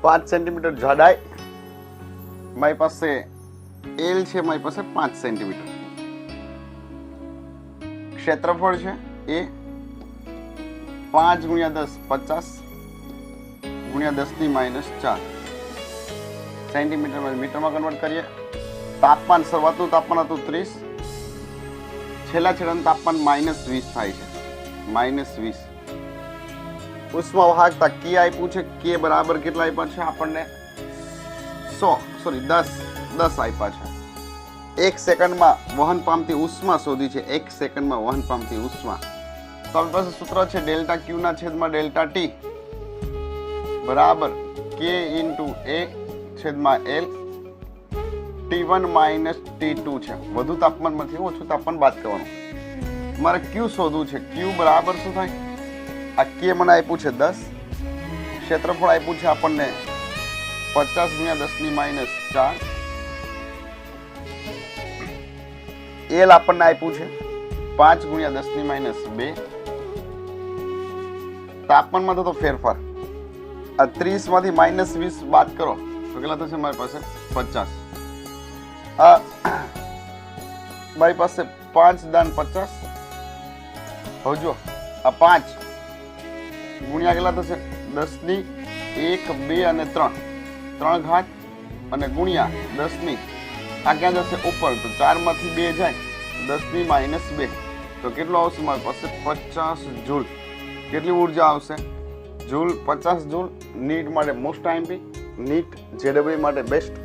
5 centimetre જાડાઈ, મારી પાસે એલ છે, મારી પાસે 5 સેન્ટીમીટર. ક્ષેત્રફળ છે એ 5 ગુણ્યા 10 50 ગુણ્યા 10⁻⁴ સેન્ટીમીટર મીટરમાં કન્વર્ટ કરીએ. તાપમાન, શરૂઆતનું તાપમાન હતું 30, છેલ્લા છેડાનું તાપમાન -20 થાય છે, -20. ઉષ્મા વાહકતા કે આપ્યું છે, કે બરાબર કેટલા આપ્યા છે આપણને? 10 આપ્યા છે. 1 સેકન્ડમાં વહન પામતી ઉષ્મા શોધી છે, 1 સેકન્ડમાં વહન પામતી ઉષ્મા. તો આપણી પાસે સૂત્ર છે ડેલ્ટા ક્યુ ના છેદમાં ડેલ્ટા ટી બરાબર કે ઇન્ટુ એ છેદમાં એલ. T1 માઇનસ T2 છે, વધુ તાપમાનમાંથી ઓછું તાપમાન બાદ કરવાનું. મારે ક્યુ શોધવું છે. ક્યુ બરાબર શું થાય? આ કે મને આપ્યું છે 10, ક્ષેત્રફળ આપ્યું છે આપણને 50 ગુણ્યા 10⁻⁴. એલ આપણને આપ્યું છે 5 ગુણ્યા 10⁻². તાપમાનમાં થતો ફેરફાર, આ 30 માંથી -20 બાદ કરો તો કેટલા થશે? મારી પાસે 50. મારી પાસે 5 દાન 50. હવે જો આ 5 ગુણ્યા કેટલા થશે? 10⁻1 2 અને 3 ઘાત અને ગુણ્યા 10 આ ક્યાં જશે? ઉપર. તો 4 માંથી 2 જાય, 10⁻². તો કેટલો આવશે મારી પાસે? 50 જૂલ. કેટલી ઉર્જા આવશે? જૂલ. 50 જૂલ. નીટ માટે મોસ્ટ આઈએમપી, નીટ જેડબલ્યુ માટે બેસ્ટ.